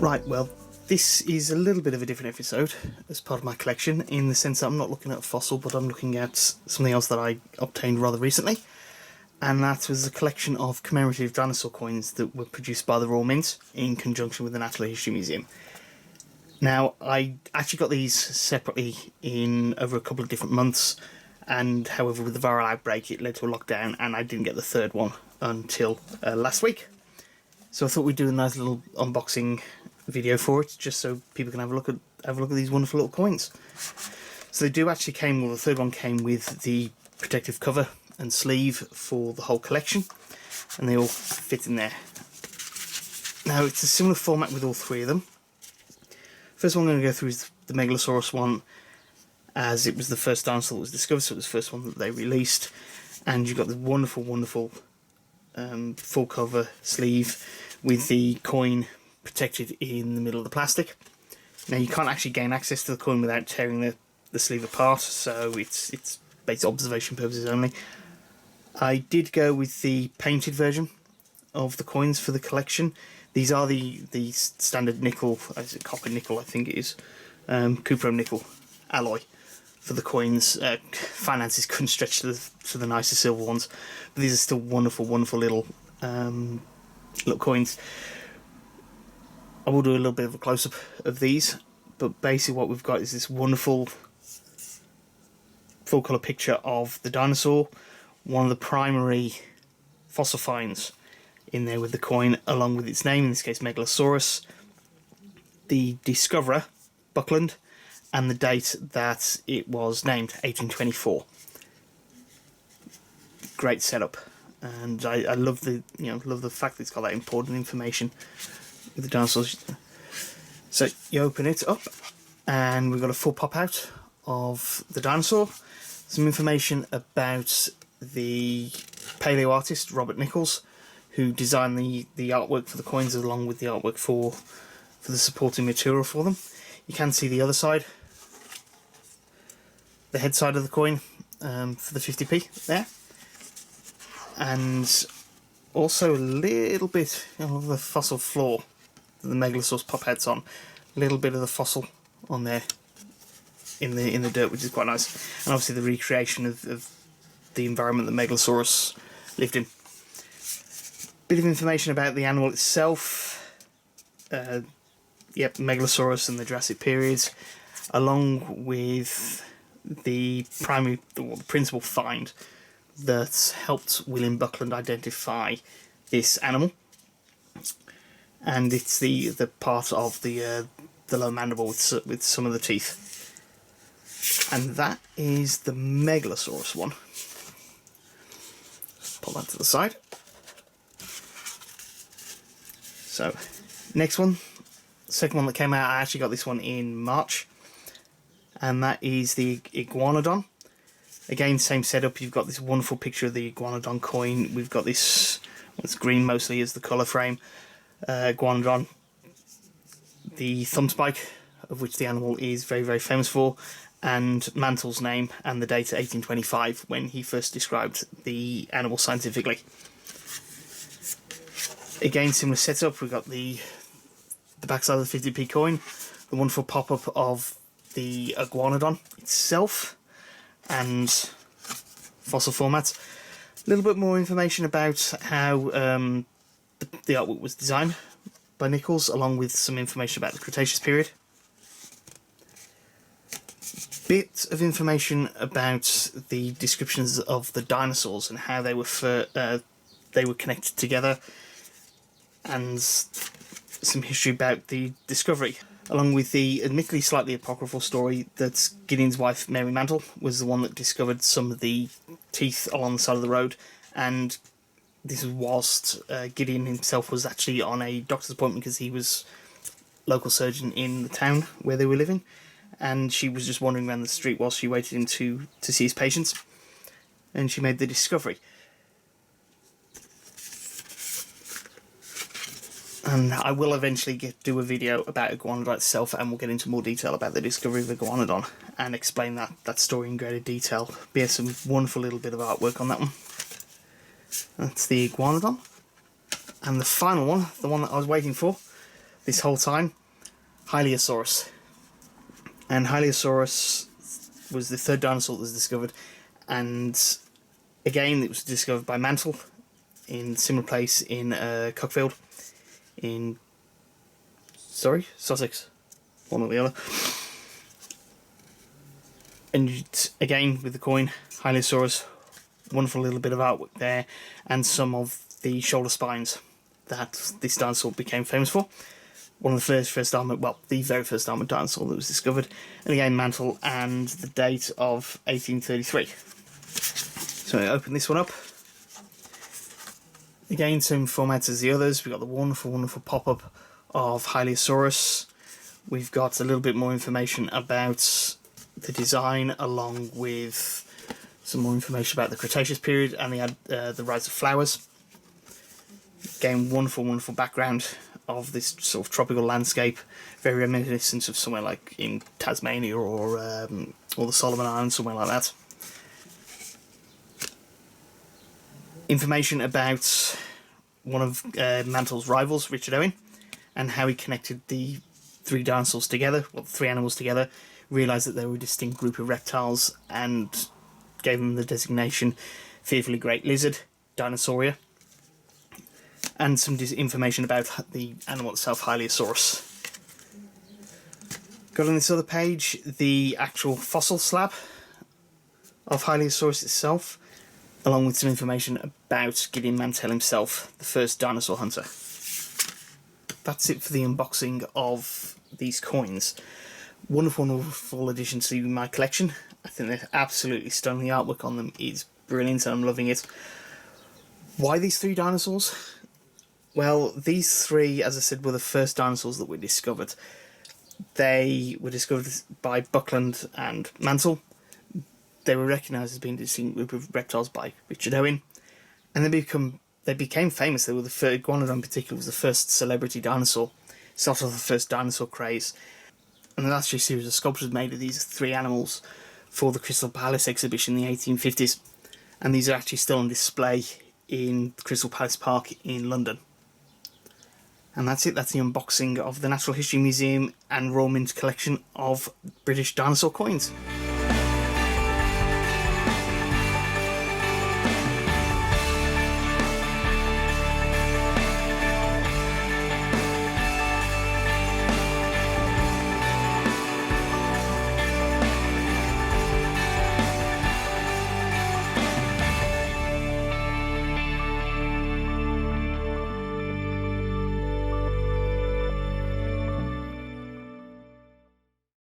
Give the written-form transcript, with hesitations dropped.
Right, well, this is a little bit of a different episode as part of my collection, in the sense that I'm not looking at a fossil, but I'm looking at something else that I obtained rather recently, and that was a collection of commemorative dinosaur coins that were produced by the Royal Mint in conjunction with the Natural History Museum. Now, I actually got these separately in over a couple of different months, and however with the viral outbreak it led to a lockdown, and I didn't get the third one until last week. So I thought we'd do a nice little unboxing video for it, just so people can have a look at these wonderful little coins. So they do actually came, well, the third one came with the protective cover and sleeve for the whole collection, and they all fit in there. Now, it's a similar format with all three of them. First one I'm going to go through is the Megalosaurus one, as it was the first dinosaur that was discovered, so it was the first one that they released. And you've got the wonderful full cover sleeve with the coin protected in the middle of the plastic. Now, you can't actually gain access to the coin without tearing the sleeve apart, so it's based observation purposes only. I did go with the painted version of the coins for the collection. These are the standard nickel, is it copper nickel I think it is, cupro nickel alloy for the coins. Finances couldn't stretch to the nicer silver ones, but these are still wonderful little coins. I will do a little bit of a close-up of these, but basically what we've got is this wonderful full colour picture of the dinosaur, one of the primary fossil finds in there with the coin, along with its name, in this case Megalosaurus, the discoverer, Buckland, and the date that it was named, 1824. Great setup, and I love the fact that it's got that important information with the dinosaurs. So you open it up, and we've got a full pop out of the dinosaur, some information about the paleo artist Robert Nichols, who designed the artwork for the coins along with the artwork for the supporting material for them. You can see the other side, the head side of the coin for the 50p there, and also a little bit of the fossil floor that the Megalosaurus pop outs on, a little bit of the fossil on there in the dirt, which is quite nice, and obviously the recreation of the environment that Megalosaurus lived in. Bit of information about the animal itself. Megalosaurus and the Jurassic period, along with the principal find that helped William Buckland identify this animal, and it's the part of the lower mandible with some of the teeth, and that is the Megalosaurus one. Put that to the side. So, next one, second one that came out, I actually got this one in March, and that is the Iguanodon. Again, same setup, you've got this wonderful picture of the Iguanodon coin, we've got this, it's green mostly as the colour frame, Iguanodon, the thumb spike, of which the animal is very famous for, and Mantle's name and the date 1825, when he first described the animal scientifically. Again, similar setup, we've got the backside of the 50p coin, the wonderful pop-up of the Iguanodon itself, and fossil formats. A little bit more information about how the artwork was designed by Nichols, along with some information about the Cretaceous period. Bit of information about the descriptions of the dinosaurs and how they were connected together, and some history about the discovery, along with the admittedly slightly apocryphal story that Gideon's wife Mary Mantle was the one that discovered some of the teeth along the side of the road, and this was whilst Gideon himself was actually on a doctor's appointment because he was local surgeon in the town where they were living, and she was just wandering around the street whilst she waited him to see his patients, and she made the discovery. And I will eventually do a video about Iguanodon itself, and we'll get into more detail about the discovery of Iguanodon and explain that story in greater detail. But yeah, some wonderful little bit of artwork on that one. That's the Iguanodon. And the final one, the one that I was waiting for, this whole time, Hylaeosaurus. And Hylaeosaurus was the third dinosaur that was discovered, and again it was discovered by Mantle in a similar place in Cockfield in Sussex, one or the other. And again with the coin, Hylaeosaurus, wonderful little bit of artwork there, and some of the shoulder spines that this dinosaur became famous for. One of the first armoured, well, the very first armoured dinosaur that was discovered. And again, Mantle, and the date of 1833. So I open this one up. Again, same format as the others. We've got the wonderful, wonderful pop-up of Hylaeosaurus. We've got a little bit more information about the design, along with some more information about the Cretaceous period and the rise of flowers. Again, wonderful, wonderful background of this sort of tropical landscape, very reminiscent of somewhere like in Tasmania or the Solomon Islands, somewhere like that. Information about one of Mantle's rivals, Richard Owen, and how he connected the three dinosaurs together, well, three animals together, realised that they were a distinct group of reptiles, and gave them the designation Fearfully Great Lizard, Dinosauria. And some information about the animal itself, Hylaeosaurus. Got on this other page the actual fossil slab of Hylaeosaurus itself, along with some information about Gideon Mantell himself, the first dinosaur hunter. That's it for the unboxing of these coins. Wonderful, wonderful addition to my collection. I think they're absolutely stunning. The artwork on them is brilliant and I'm loving it. Why these three dinosaurs? Well, these three, as I said, were the first dinosaurs that were discovered. They were discovered by Buckland and Mantle. They were recognised as being a distinct group of reptiles by Richard Owen, and they became famous. They were the first. Iguanodon in particular was the first celebrity dinosaur. Started off the first dinosaur craze, and there's actually a series of sculptures made of these three animals for the Crystal Palace exhibition in the 1850s, and these are actually still on display in Crystal Palace Park in London. And that's it. That's the unboxing of the Natural History Museum and Royal Mint collection of British dinosaur coins.